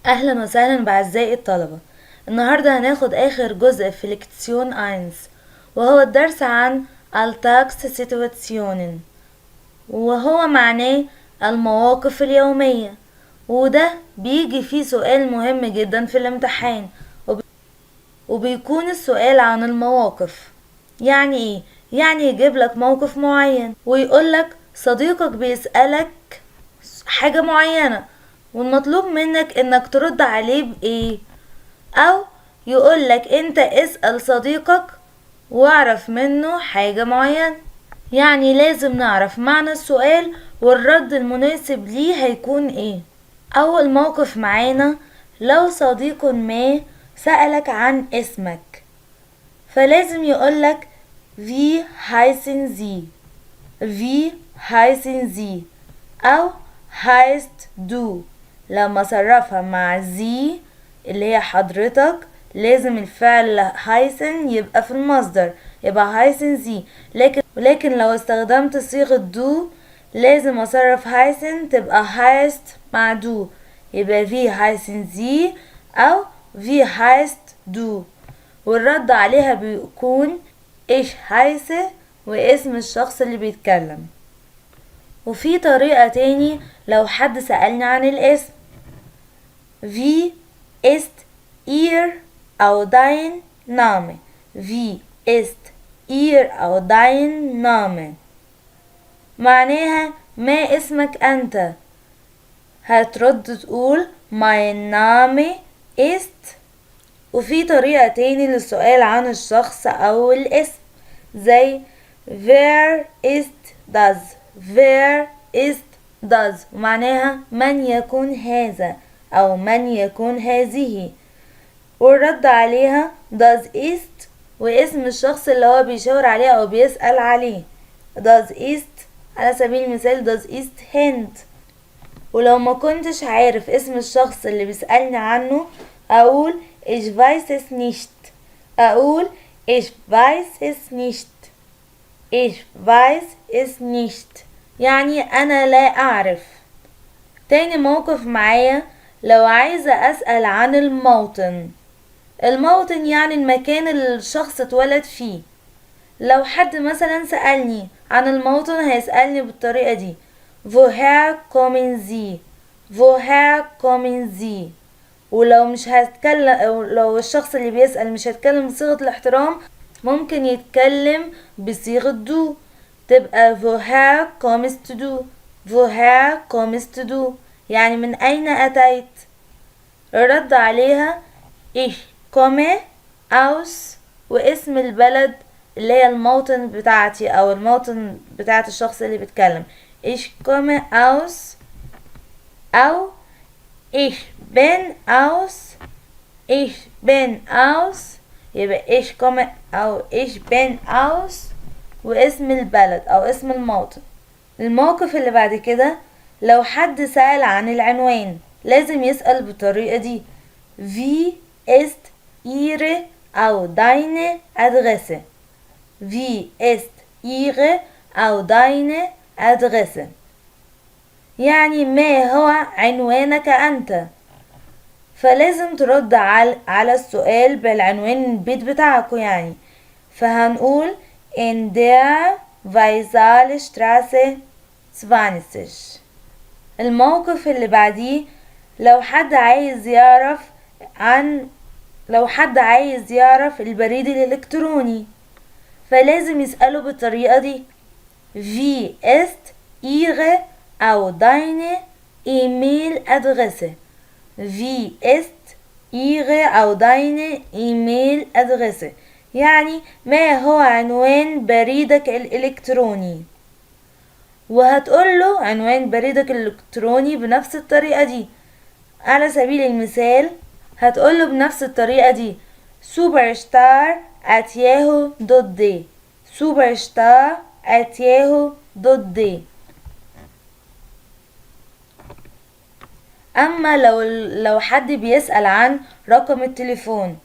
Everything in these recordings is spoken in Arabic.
اهلا وسهلا باعزائي الطلبة. النهاردة هناخد اخر جزء في ليكسيون اينز، وهو الدرس عن التاكس سيتواتسيونين، وهو معناه المواقف اليومية. وده بيجي فيه سؤال مهم جدا في الامتحان، وبيكون السؤال عن المواقف. يعني ايه؟ يعني يجيب لك موقف معين ويقولك صديقك بيسألك حاجة معينة، والمطلوب منك انك ترد عليه بايه، او يقولك انت اسأل صديقك واعرف منه حاجة معينة. يعني لازم نعرف معنى السؤال والرد المناسب ليه هيكون ايه. اول موقف معانا: لو صديق ما سألك عن اسمك، فلازم يقولك في heißen Sie، في heißen Sie، او heißt du. لما صرفها مع زي اللي هي حضرتك، لازم الفعل heißen يبقى في المصدر، يبقى heißen Sie. لكن لو استخدمت صيغة دو، لازم اصرف heißen تبقى heißt مع دو، يبقى في heißen Sie او في heißt du. والرد عليها بيكون ich heiße واسم الشخص اللي بيتكلم. وفي طريقة تاني لو حد سألني عن الاسم: Wie ist ihr أو dein Name؟ Wie ist ihr أو dein Name؟ معناها ما اسمك أنت؟ هترد تقول mein Name ist. وفي طريقة تاني للسؤال عن الشخص أو الاسم، زي wer ist das؟ wer ist das؟ ومعناها من يكون هذا أو من يكون هذه. والرد عليها das ist واسم الشخص اللي هو بيشاور عليه أو بيسأل عليه. das ist على سبيل المثال das ist Hind. ولو ما كنتش عارف اسم الشخص اللي بيسألني عنه، أقول ich weiß es nicht. أقول ich weiß es nicht. ich weiß es nicht يعني أنا لا أعرف. تاني موقف معايا: لو عايزة أسأل عن الموطن. الموطن يعني المكان اللي الشخص اتولد فيه. لو حد مثلا سألني عن الموطن هيسألني بالطريقة دي: woher kommen Sie؟ woher kommen Sie؟ ولو مش هتكلم، لو الشخص اللي بيسأل مش هيتكلم بصيغة الاحترام، ممكن يتكلم بصيغة دو، تبقى woher kommst du؟ woher kommst du يعني من أين أتيت؟ الرد عليها ich komme aus واسم البلد اللي هي الموطن بتاعتي أو الموطن بتاعت الشخص اللي بيتكلم. ich komme aus أو ich bin aus. ich bin aus يبقى ich komme أو ich bin aus واسم البلد أو اسم الموطن. الموقف اللي بعد كده: لو حد سأل عن العنوان، لازم يسأل بالطريقة دي: Wie ist Ihre أو deine Adresse؟ Wie ist Ihre أو deine Adresse يعني ما هو عنوانك أنت؟ فلازم ترد على السؤال بالعنوان البيت بتاعكو يعني. فهنقول in der Weißalstraße 20. الموقف اللي بعديه: لو حد عايز يعرف البريد الإلكتروني، فلازم يسأله بالطريقة دي: Wie ist Ihre أو deine E-Mail-Adresse؟ Wie ist Ihre أو deine E-Mail-Adresse يعني ما هو عنوان بريدك الإلكتروني. وهتقوله عنوان بريدك الإلكتروني بنفس الطريقة دي. على سبيل المثال هتقوله بنفس الطريقة دي: superstar@yahoo.de superstar@yahoo.de. أما لو حد بيسأل عن رقم التليفون،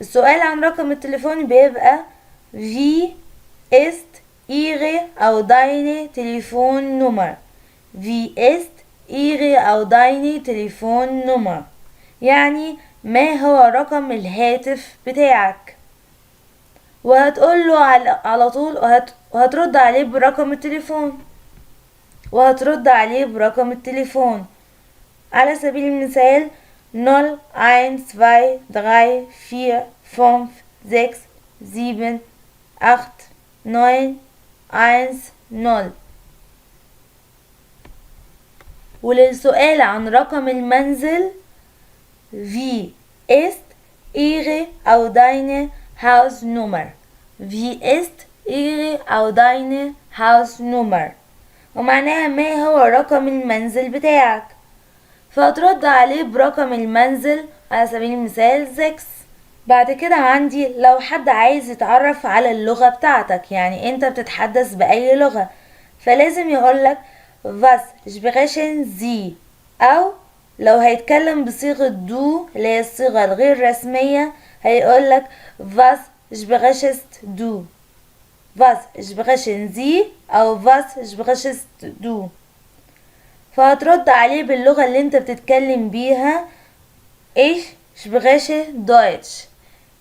السؤال عن رقم التليفون بيبقى Wie ist Ihre أو deine Telefonnummer؟ Wie ist Ihre أو deine Telefonnummer؟ يعني ما هو رقم الهاتف بتاعك، وهتقول له على طول وهترد عليه برقم التليفون، على سبيل المثال 0 1 2 3 4 5 6 7 8 9 10. وللسؤال عن رقم المنزل Wie ist Ihre أو deine Hausnummer. Wie ist Ihre أو deine Hausnummer، ومعناها ما هو رقم المنزل بتاعك، فهترد عليه برقم المنزل على سبيل المثال 6. بعد كده عندي لو حد عايز يتعرف على اللغة بتاعتك، يعني انت بتتحدث بأي لغة، فلازم يقولك was sprechen Sie، أو لو هيتكلم بصيغة دو اللي هي الصيغة الغير رسمية هيقولك was sprichst du، was sprechen Sie أو was sprichst du. فهترد عليه باللغة اللي انت بتتكلم بيها ich spreche Deutsch،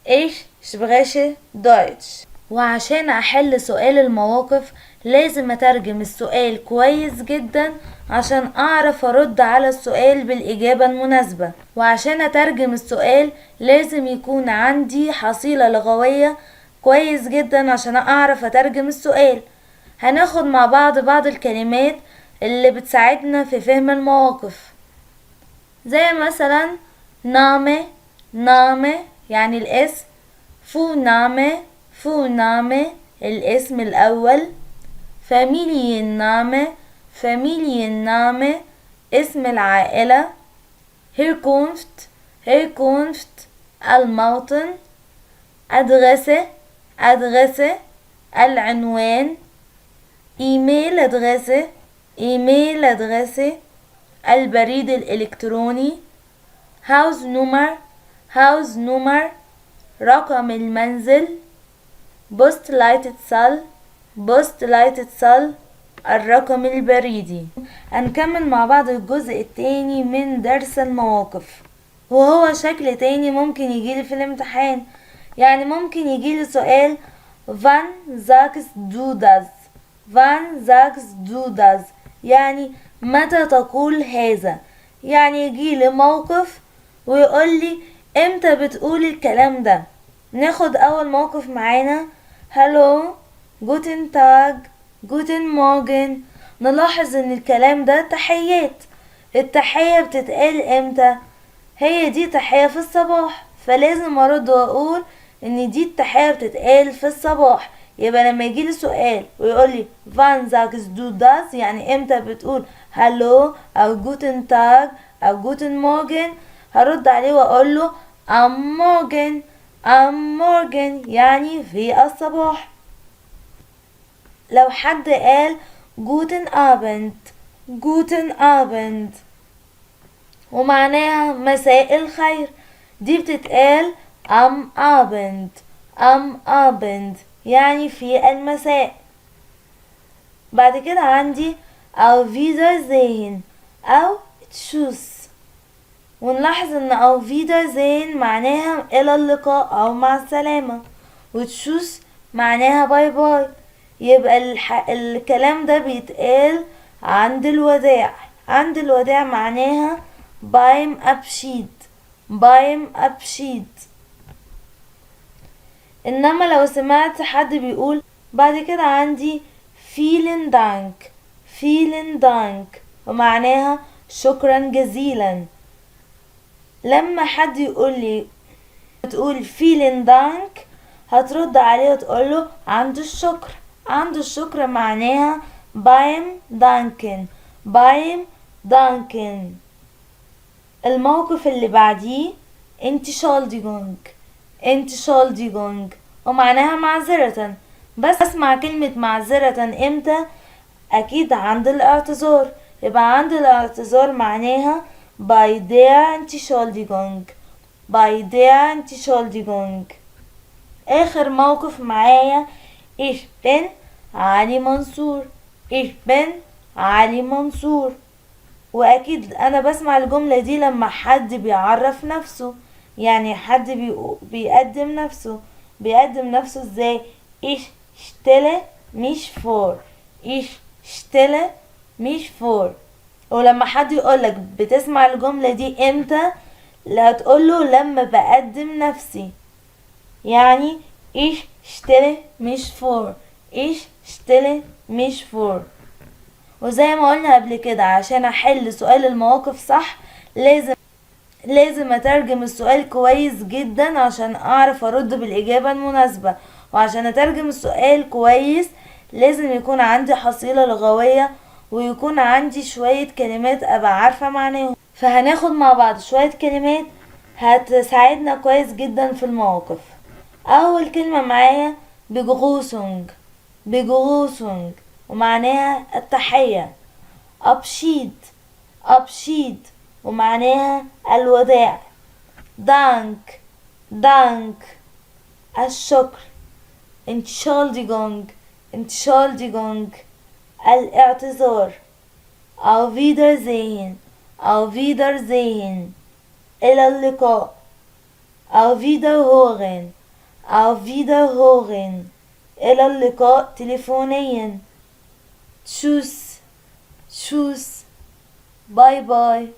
ich spreche Deutsch. وعشان احل سؤال المواقف لازم اترجم السؤال كويس جدا عشان اعرف ارد على السؤال بالاجابة المناسبة، وعشان اترجم السؤال لازم يكون عندي حصيلة لغوية كويس جدا عشان اعرف اترجم السؤال. هناخد مع بعض الكلمات اللي بتساعدنا في فهم المواقف، زي مثلا نامه يعني الاسم، فونامه الاسم الأول، فاميليenname اسم العائلة، هيركونفت الموطن، أدغسة العنوان، إيميل أدغسة البريد الإلكتروني، هاوز نمر رقم المنزل، بوست لايتتصل الرقم البريدي. هنكمل مع بعض الجزء التاني من درس المواقف، وهو شكل تاني ممكن يجيلي في الامتحان. يعني ممكن يجيلي سؤال wann sagst du das، يعني متى تقول هذا، يعني يجيلي موقف ويقولي امتى بتقول الكلام ده. ناخد اول موقف معانا هالو، جوتن تاج، جوتن مورجن. نلاحظ ان الكلام ده تحيات. التحية بتتقال امتى؟ هي دي تحية في الصباح، فلازم ارد واقول ان دي التحية بتتقال في الصباح. يبقى لما يجيلي سؤال ويقولي wann sagst du das، يعني امتى بتقول هالو او جوتن تاج او جوتن مورجن، هرد عليه واقوله am morgen يعني في الصباح. لو حد قال جوتن آبند ومعناها مساء الخير، دي بتتقال am Abend يعني في المساء. بعد كده عندي auf Wiedersehen أو tschüss، ونلاحظ ان auf Wiedersehen معناها الى اللقاء او مع السلامة، وتشوس معناها باي باي. يبقى الكلام ده بيتقال عند الوداع. معناها beim Abschied. انما لو سمعت حد بيقول بعد كده عندي vielen Dank ومعناها شكرا جزيلا. لما حد يقول لي تقول vielen Dank، هترد عليه وتقوله عنده الشكر معناها beim Danken. الموقف اللي بعديه Entschuldigung ومعناها معذرة. بس اسمع كلمة معذرة امتى؟ اكيد عند الاعتذار. يبقى عند الاعتذار معناها bei der Entschuldigung. اخر موقف معايا ich bin علي منصور. واكيد انا بسمع الجملة دي لما حد بيعرف نفسه، يعني حد بيقدم نفسه ازاي؟ ich stelle mich vor. ich stelle mich vor. ولما حد يقولك بتسمع الجملة دي امتى، لا هتقوله لما بقدم نفسي، يعني ich stelle mich vor. ich stelle mich vor. وزي ما قلنا قبل كده، عشان احل سؤال المواقف صح لازم اترجم السؤال كويس جدا عشان اعرف ارد بالاجابة المناسبة. وعشان اترجم السؤال كويس لازم يكون عندي حصيلة لغوية، ويكون عندي شوية كلمات ابقى عارفة معناهم. فهناخد مع بعض شوية كلمات هتساعدنا كويس جدا في المواقف. اول كلمة معايا بيجروسونج. بيجروسونج ومعناها التحية. أبشيد. أبشيد ومعناها الوداع. دانك. دانك الشكر. Entschuldigung. Entschuldigung الاعتذار. Auf Wiedersehen. Auf Wiedersehen إلى اللقاء. Auf Wiederhören. Auf Wiederhören إلى اللقاء تليفونيا. Tschüss. Tschüss. باي باي.